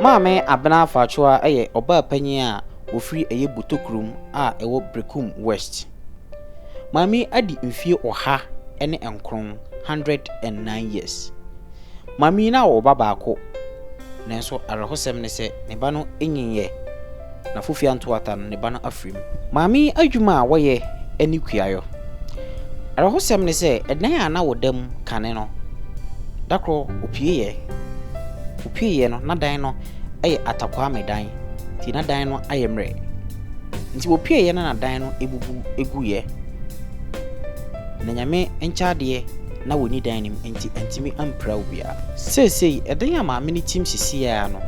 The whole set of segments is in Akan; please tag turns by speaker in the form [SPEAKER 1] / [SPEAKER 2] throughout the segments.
[SPEAKER 1] Maame Abena Fatwowaa eye oba panyin a ofiri eye Botokurom a ewo Brekum West. Maame adi mfie oha ene enkron 109 years. Maame na wo baba baako nanso arehosem ne se ne ba no enyiye na fofia ntoata no ne ba no afrim. Maame adwuma a woye eni kuayo. Arehosem ne se edan a na wodam kane no dakro opieye no na dan no eye atakwa medan ti na dan no ayemre nti opieye na dan no ebubu eguye na nyame enchaade na woni dan nim entimi ampra obia sei edan ama me ni tim sisi ya no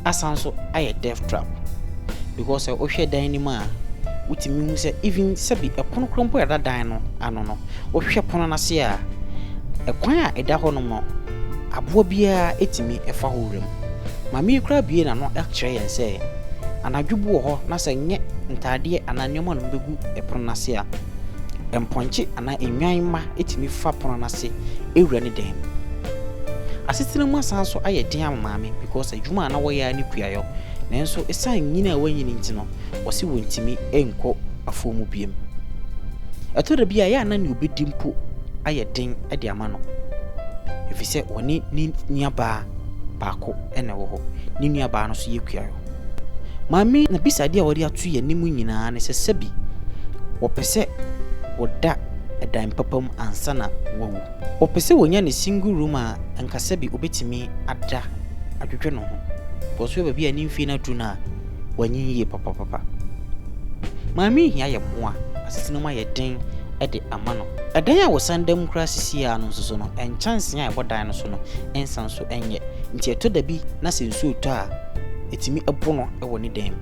[SPEAKER 1] asanso aye death trap because ohwe dan nim a utimi hu se even sabi epono krompo ya dan no ano no ohwe pono na se a ekwan a eda ho no no abo bia etimi efa howrem mami kra bie na no akire yen se anadwubu ho na se nye ntade ananyoma no begu epono na se a emponche ana enwan ma etimi fa pono na se ewura ne dem asitire mu asanso aye den amame because adwuma na wo ya ne kuayo nanso esan nyina wanyini ntino wose wontimi enko afomu biem atoda bia ya na ne obedimpo aye den ade ama no efise woni ni niaba baako ene wo ho ni niaba no so ye kuayo mami na bisade a wori atu ye nimu nyina ne sesabi wo pese woda edan papam ansa na wawu wo pese wonya ne single room a ankasabi obetimi ada adwedwe no ho boso ba bia ni mfi na tu na wanyiye papa mami hia ye moa asesino ma ye den ede amano edan a wosandam kra sisi a no so no enchance a ebodan no so no ensanso enye nti etoda bi na sensu to a etimi ebono ewo ne dem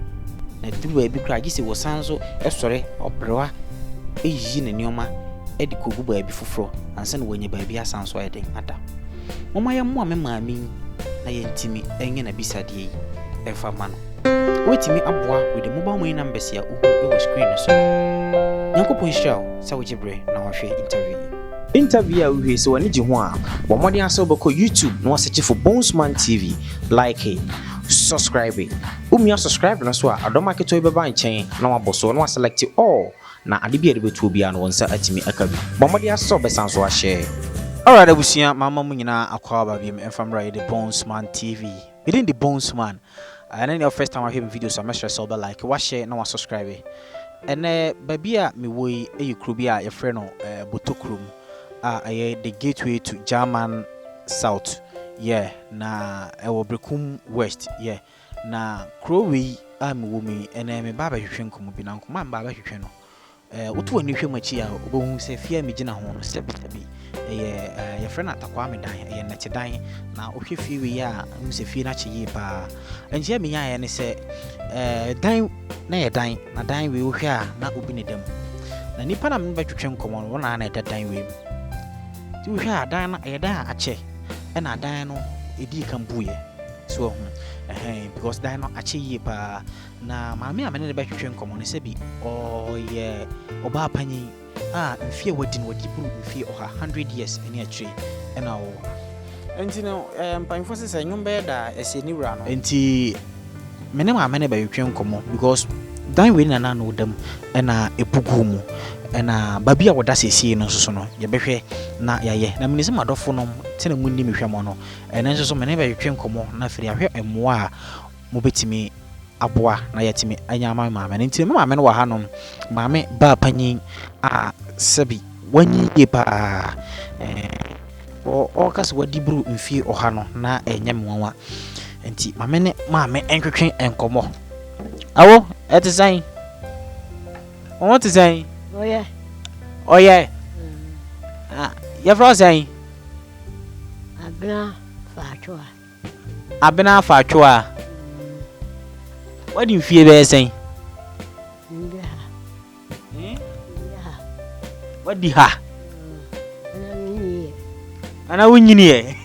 [SPEAKER 1] na duwa bi kra gise wosanso esore obrewa eyi ne nioma edi kogu ba bi foforo ansa na wonye ba bi asanso eden ada mama ya mo amami na yentimi enye na bisade yi efa ma no wetimi aboa with the mobile money numbers ya uhu screen so Yankopon show sa wojibre na wahwe interview a we so wani ji ho a wo mode aso beko YouTube na waseche for Bonesman TV like it subscribe it subscribe na so a adomaketo beba nchen na waboso na select all na ade bia de betu bia no wonsa atimi akabi wo mode aso besanso a share. Alright, abusia mama mu nyina akwa ba bi emfamra the Bonesman TV within the Bonesman and then your first time I hear videos so make sure so like share na subscribe and babia me woyi eyukrubia your friend no Botokurom the gateway to German South na ewo Brekum West na krowi me womi and me baba hwehwe nkomo bi na nkoma baba hwehwe no wotu ani hwe machi a obohu se fia me gina ho no sebi your friend atakwa me dan nete dan na ohwe fie we ya mu se fie na che yi pa enje me nya ne se dan na ye dan na dan we ohwe a na obi ne dem na nipa na me batwetwe nkomo no na na dan we ti ohwe a dan na ye dan ache na dan no edi kan buye so because dan no ache yi pa na maame a me ne batwetwe nkomo ne se bi oba panyi mfie wadin wadiburu mfie oha 100 years eni atwe ena wo enti no mpanfo se nyumbe da eseni wura no enti mene ma mene ba yetwe nkomo because dan we na no dam ena epugu mu ena babia woda sesi no so no ye behwe na yaye na mene se madofo no tena munni mehwemo no ena nso so mene ba yetwe nkomo na firi ahwe emoa mo betimi aboa na yetimi anyama maame nti maame no wa hanom maame ba panyin sabi wanyi ye pa o kas wadibru mfie oha no na enyamwa nti maame enkwetwen enkomo awo etisan o tisan oye ya frozen Abena Fatwowaa what do you feel be saying what di ha ana wunyini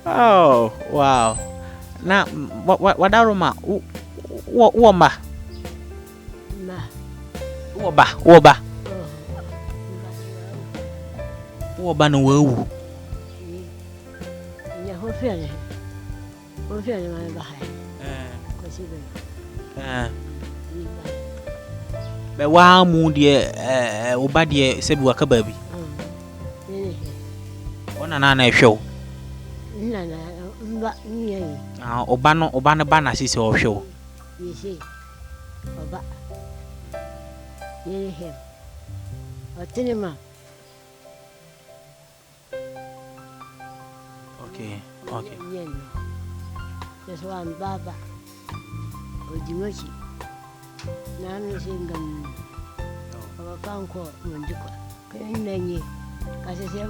[SPEAKER 1] oh wow na wadaroma woma woba no wawu
[SPEAKER 2] feeling. What feeling my behind?
[SPEAKER 1] But why mood dear Obadia said work a baby? One another show. Obana Bana is your show.
[SPEAKER 2] You see, Oba. You him. Or cinema.
[SPEAKER 1] Okay.
[SPEAKER 2] Just one Baba. Or Jimochi. None singing. Our concord, Munduka. Can as I say,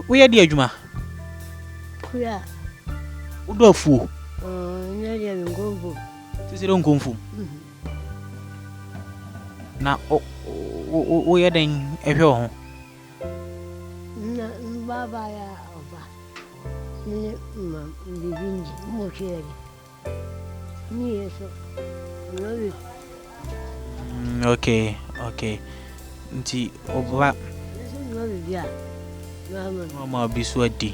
[SPEAKER 1] we are dear Juma.
[SPEAKER 2] Queer.
[SPEAKER 1] Udo fool.
[SPEAKER 2] Nearly go.
[SPEAKER 1] Tis don't come from. Now, we are then a home.
[SPEAKER 2] Baba, living more cherry. Yes,
[SPEAKER 1] okay. Nti oba mama bi swadi.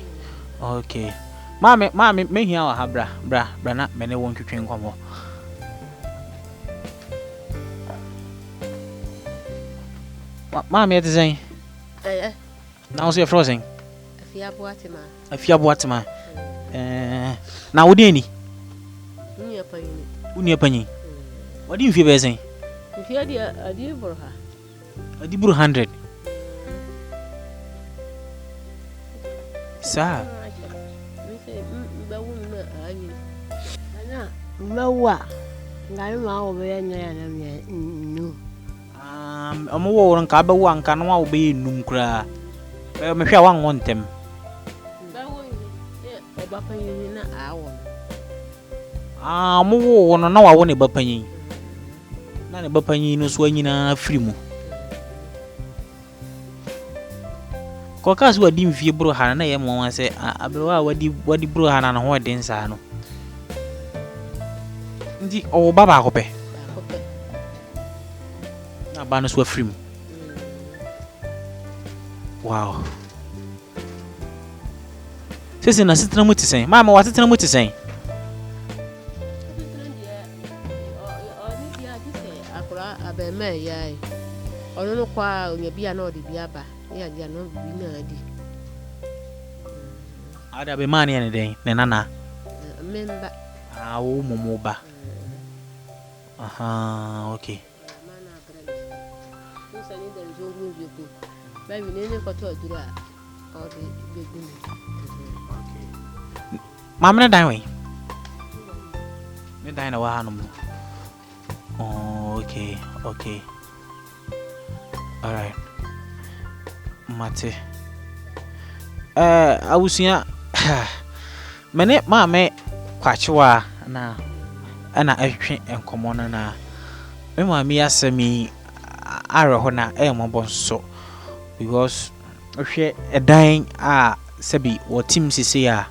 [SPEAKER 1] Okay. Mama me hia wa ha bra na me ne won twetwe nkomo. Mama e design. Now so you frozen. Afia boatima. Na wo de ni? Uni apanyi. Wadi mfie be sen?
[SPEAKER 2] Mfie dia adi borha.
[SPEAKER 1] Adiburu 100. Sa.
[SPEAKER 2] Mawa. Ngani ma obe nya na me nu.
[SPEAKER 1] Omo wo ran ka be wo anka no wa obe num kra. Be me hwa wan wontem.
[SPEAKER 2] Ba wo e ba panyin na awo.
[SPEAKER 1] Mo wo no na wa wo ne ba panyin. Na ne ba panyin no so anyina afiri mu. Kokas wadi mfie bro hana na ye mo wan se abewa wadi bro hana na ho den sa no. Ndi o baba ko pe. Na ba no so afiri mu. Wow. Sese na sitena mu tisen. Mama wa sitena mu tisen.
[SPEAKER 2] Abema yai. Ono no kwa onye bia na odi bia ba. Ya dia no bi na adi.
[SPEAKER 1] Ada be mani ene den ne nana.
[SPEAKER 2] Memba.
[SPEAKER 1] Wo momo ba. Aha, okay.
[SPEAKER 2] Mana brand. No sani da zo mu biku. Ba mi ne ko to dura. O de begun.
[SPEAKER 1] Okay. Mama na dan we. Me dan na wa hanu. Oh, okay. All right. Mate. Awusia. Mene mame kwachewa na ana ahwe enkomo na me mame asemi areho na mobonso because ohwe edan a sebi wo team sisi a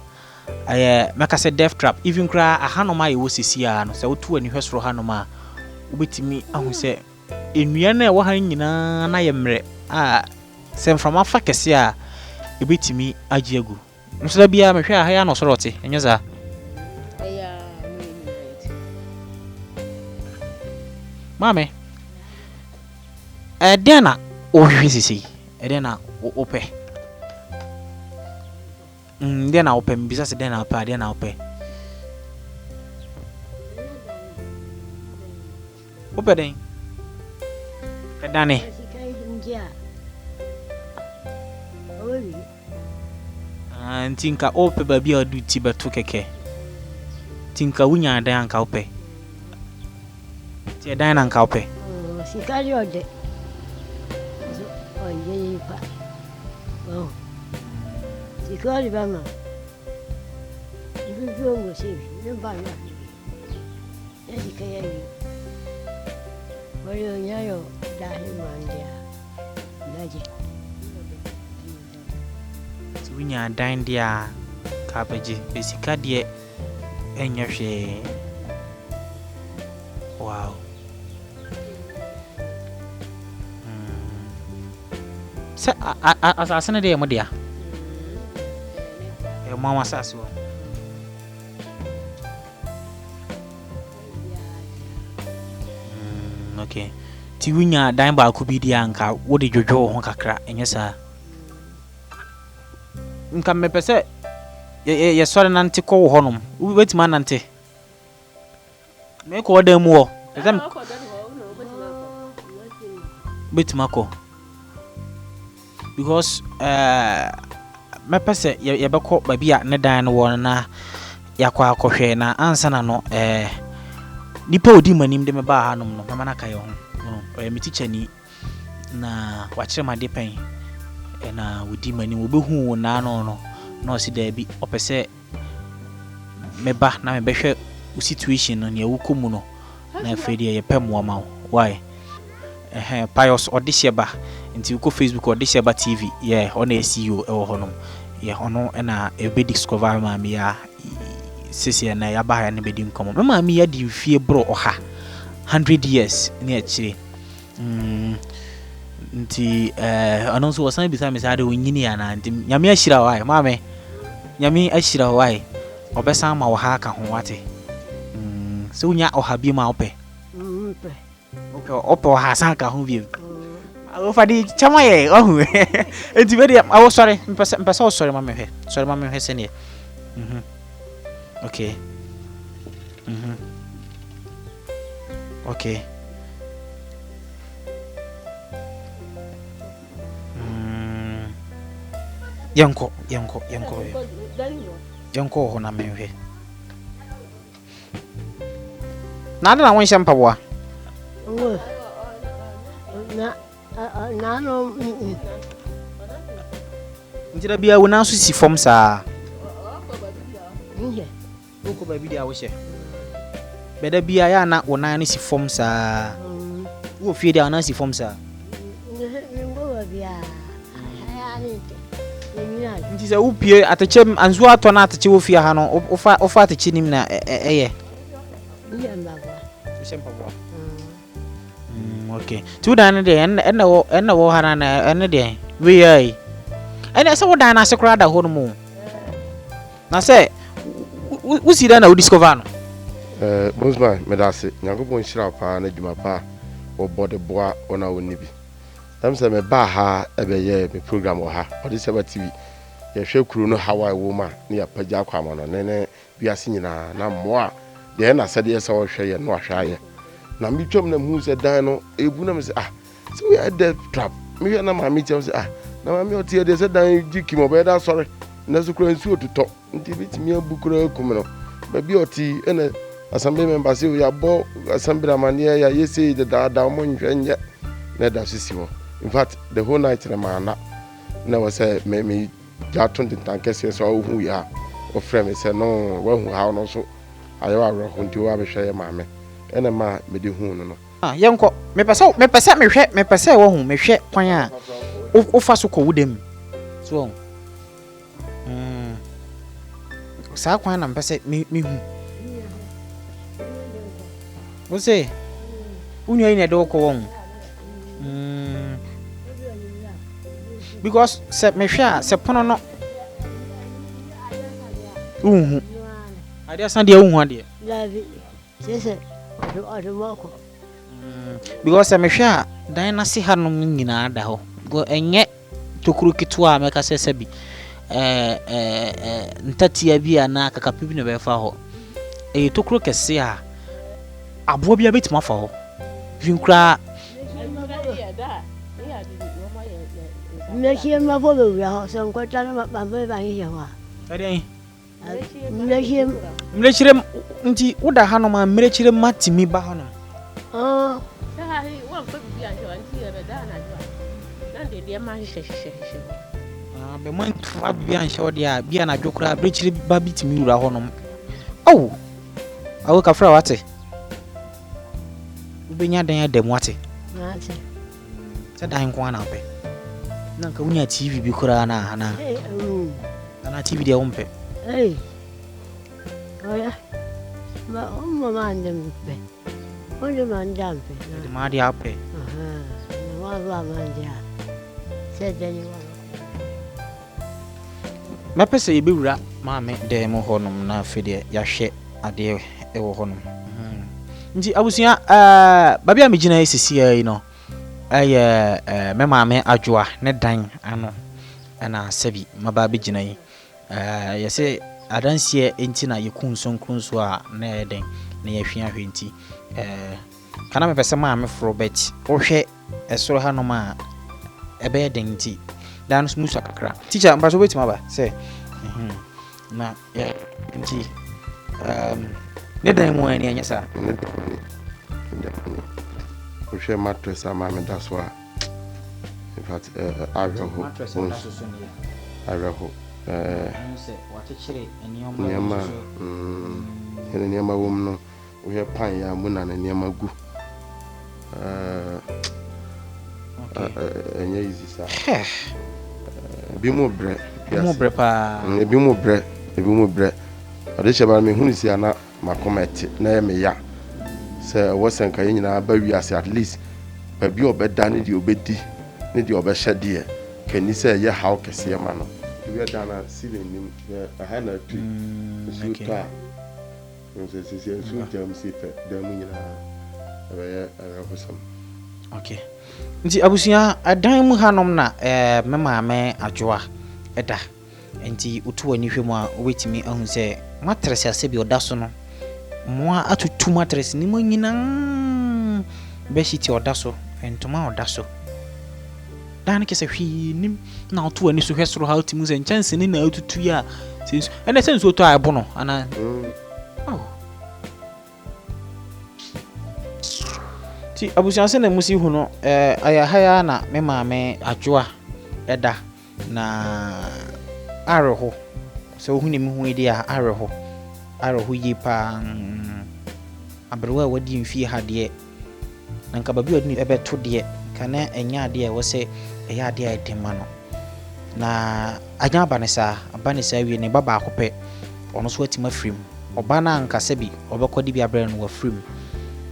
[SPEAKER 1] meka se death trap even kra ahanoma ye wo sisi a no se wotu ani hwesoro hanoma ubetimi ahu se enua na wo han nyina na ye mre a sem from afa kese a ebetimi agiagu nso da bia mehwe a ya no sorote enye za mame dena o hwe sisi dena ope dena ope mbisa se dena ope dena ope ope den kadane tinka ope babi odu ti beto keke tinka wunya dan anka ope ti dan anka ope
[SPEAKER 2] sikali ode onje yipa oh sikali bama bibi ngo sebi nemba ya sikaya yi wale nyayo dahi mandia ndaje
[SPEAKER 1] winya dan dia kabeji besika de enyohwe wow sa asasene de mo dia
[SPEAKER 3] mama saso. Okay. Ti winya dan ba ku bi di anka wo de dwodwo ho kakra enye sa. Nka me pese ye sori nante ko wo honom. Wetima nante. Me ko da mu wo. Ezam betima ko. Because me pese ye beko ba bia ne dan no wo na yakwa akohwe na ansa na no nipa odi manim de me ba hanom no mama na kai ho. Me teacher ni na wachire ma de pen na wodi manim obehu na no no si da bi opese me ba na me behwe situation no ne wukomu no na afedi ye pem wo ma why pious audition ba nti uko Facebook audition ba TV ona CEO e wo honom ono na ebe discover ma me ya sisi na ya ba ya ne bedi nkomo ma me ya di fie bro oha 100 years ne achire nti ono so wasan bisa me sa de onyini ya na nti nyame ashira wai maame nyame ashira wai obesan ma wo ha ka ho wate so nya oha bi ma ope ope oha san ka ho bi awo fadi chama ye ohu enti be dia awo sorry mpesa o sorry maame hwe sene okay okay yanko ho na menhwe na na won hye mpaboa
[SPEAKER 2] na no
[SPEAKER 3] ntira bia wo na so si form sa
[SPEAKER 2] nje
[SPEAKER 3] ko ba bi dia wo hye beda bia ya na wo na si form sa wo fie dia na si form sa nti se upie atache anzu ato na atache wo fie ha no ofa atache nim na eye okay tu dan de en wo ha na en de we ai en se wo dan na se kra da ho no mu na se wo si dan na wo discover no
[SPEAKER 4] Bosman medase nyakopon hira pa na djuma pa wo bode boa ona woni bi tam se me ba ha ebeye me program wo ha odi se ba TV ye hwe kuru no Hawaii woman ne ya pagya kwama no ne biase nyina na moa de na se de se wo hwe ye no ahwa ye na mi twam na mu se dan no ebu na me se so we are the trap me hwe na ma mi tell se na ma mi oti de se dan jiki mo be da sore na so kura nsu otuto nti bitimi abukura kum no ba bi oti ene assembly members say we are bo assembly amania ya yesi the da mo nhwenye na da sisi wo in fact the whole night na mana na was say me ja 20 tankese so hu ya o frame say no wa hu ha no so ayo awro hunti wa be hwe ma me ene ma me de hu no
[SPEAKER 3] yenko me pese wo hu me hwe kwan a o fa so ko wudem so sa kwan na mpese me hu wo say unyo ine do ko won because se me hwe se pono no uhu ade san de uhu ade
[SPEAKER 2] lavi sese o moko
[SPEAKER 3] because se me hwe dan na se hanom nyina da ho go enye tokuru kitwa meka sese bi ntatia bi ana kakapibi ne be fa ho tokuru kese a abo bia betima fa ho vinkra
[SPEAKER 2] mechie ma fo be ha so nkwata na ba ba ye wa
[SPEAKER 3] ade
[SPEAKER 2] mechie
[SPEAKER 3] nti woda ha no ma mrechire matimi ba ha no
[SPEAKER 2] ha hi wa fa bi an jo anti ya da na jo nan de ma hye
[SPEAKER 3] be man fa bi an hye de a bia na dwokra mrechire ba bitimi wura ho no awo ka fra wate ubenya dan ya dem wate se dan ko ana pe nan ka wunya TV bi kura na ana TV de ompe
[SPEAKER 2] oya ma mama ndem pe onde mandam pe
[SPEAKER 3] de ma dia pe
[SPEAKER 2] wa mandia se deni wa
[SPEAKER 3] me pese ye bewura maame de mo honum na afede ya hwe ade ewo honum nti abusua babi a megina esisi yi no aye me maame adwoa ne dan ano ana sabi maba be gina yi yese adansie enti na yekunso a na eden na yehwia hwenti kana me pese maame Robert ohwe esoro hanom a ebe den nti dan smusa kakra teacher mbaso betima ba say na ya nti ne dan mu ani anya sa
[SPEAKER 4] ohwe mattress maame daso a in fact areho
[SPEAKER 3] se watechire
[SPEAKER 4] enioma wom no ohwe pan ya mu na enioma gu enye easy sa bi mo bre
[SPEAKER 3] pa
[SPEAKER 4] ebi mo bre ade cheba me hunu si ana makomete na ye me ya se wo senka ye nyina ba wi ase at least ba bi obeda ne di obedi ne di obehye de kani se ye how kese ye ma no wi dana silenim ha na tu su ta nse se su jam si fe da mu nyina ye hosam
[SPEAKER 3] okay nti abusia adan mu hanom na me maame adwoa eda nti utu ani hwemu a obetimi ahun se mattress ase bi oda so no moa atutu mattress ni mo nyina bedsheet oda so entoma oda so dan kese hwi nim na utu ani so hwesoro ha utimu se chance ni na atutu ya sensu ene sensu to ayebo no ana ti abusia se na musi hu no aya haya na me maame adwoa eda na areho so hu ni mu hu ide a areho yi pa abrewa wadi mfie ha de na nka babi odi ebeto de kana enya de wo se eya de edema no na anya abanisa wie ne baba akopɛ ono so atima frim oba na nka sebi obekodi bi abre no wa frim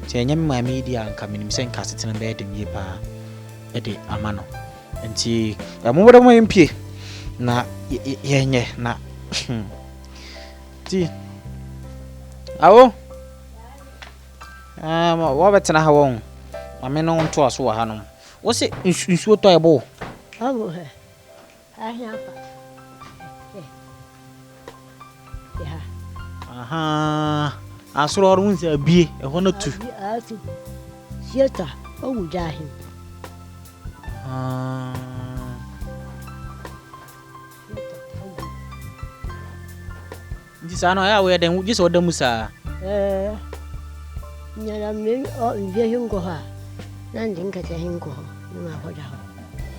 [SPEAKER 3] ti enya me maame di anka minim se nka setena be edem yi pa ede amano nti mo bodo mo mpie na yenye na ti awo wo betena ha won ame no nto aso wa hanom wo se nsuo to ebo
[SPEAKER 2] awo he ahia pa ya
[SPEAKER 3] aha asoro oru nse abie e ho na tu
[SPEAKER 2] atu sieta owu jahi
[SPEAKER 3] ndi sana ya we den ji so da musa
[SPEAKER 2] nyara me o nje hingo ha na ndinka te hingo ni ma koda ho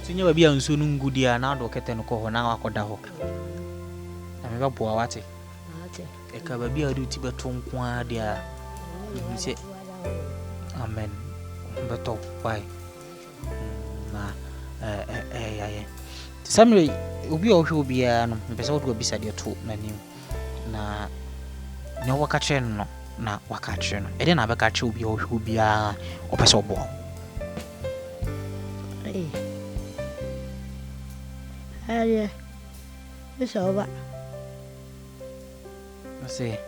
[SPEAKER 3] tinya ba bia nso no ngudi a na do kete no ko ho na akoda ho na me ba boa wate e ka ba bia du ti beto nko a dia nse amen beto pai na ya samre obi o hwe obi a no mpesa wo do bisa de to na nim na nyawo ka kire no na waka kire no ede na be ka kire obi o hwe obi a opesa obo
[SPEAKER 2] Aye. It's over.
[SPEAKER 3] I say.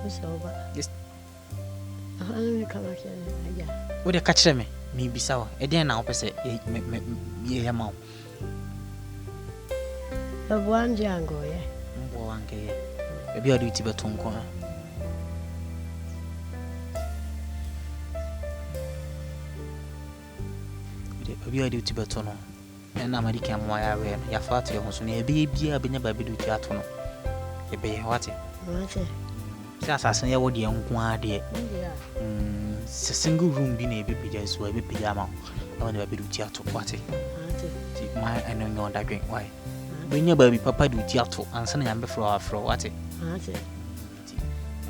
[SPEAKER 2] It's over.
[SPEAKER 3] Yes.
[SPEAKER 2] I'm coming here.
[SPEAKER 3] What the catch me? Me be sawa. Eden na opese ye yama.
[SPEAKER 2] The one jango ye.
[SPEAKER 3] Mbo wange ye. Ebi adu ti betonko. Ebi adu ti betono. Na America amwa ya we ya fatu ya hoso na ebe bia benya ba bedu ti ato no ebe wate si asasen ya wodi enko ade single room bi na ebe pija so ebe pija ma na ba bedu ti ato wate ti ma eno nyo da dwen why benya ba bi papa du ti ato ansa na ya be fro wate ti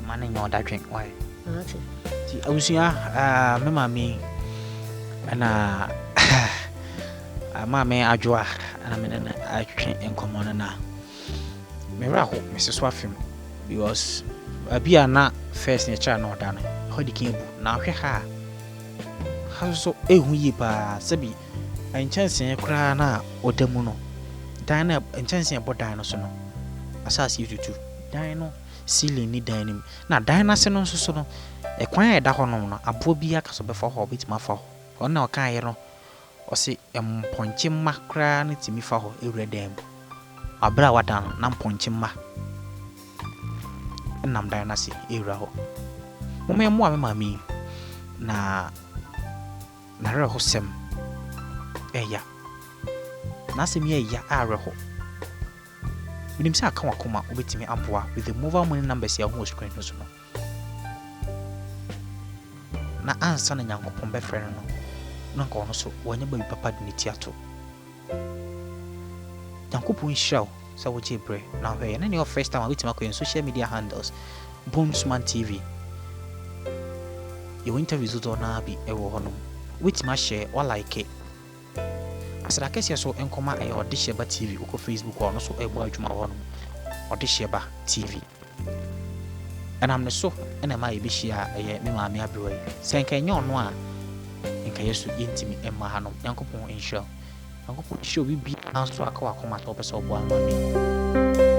[SPEAKER 3] ma na nyo da dwen why ti awusia me mami ana maame adwoa ana me na atwe enkomo na me raho Mrs. Wafim because abia na first nature na oda no hodi kin bu na hwe ha so ehu yi pa sabi enchanse kura na odamu no dan na enchanse bodan no so no asase tutu dan no ceiling ni dan nim na dan na se no nso so no ekwan ya da ho no abo bi aka so befa ho betima fa ho ona o kan ye no o se emponche mma kra ne timi fa ho ewure dan mu abra wadan na mponche mma nam dan na se ewura ho mo me mo mami na re ho sem eya na se mi eya are ho minim se aka wakoma obetimi aboa with the mobile money numbers ya ho screen no so no na ansa na Nyankopon be frɛ no na nka ono so wanya ba bi papa de ne tiato Nyankopon hyira wo sa wo chebre na hwɛ na ne first time wetima ko social media handles Bonesman TV your interviews do na bi ewo hono wetima share or like it asra kesi so enkoma e Odisheba TV uko Facebook ono so ebo adwuma hono Odisheba TV and I'm so and am I be share me maami abroyi senka nya ono a enka yesu intimi emma hanom Nyankopon insha Nyankopon show bi anso aka wakoma to pese obo amami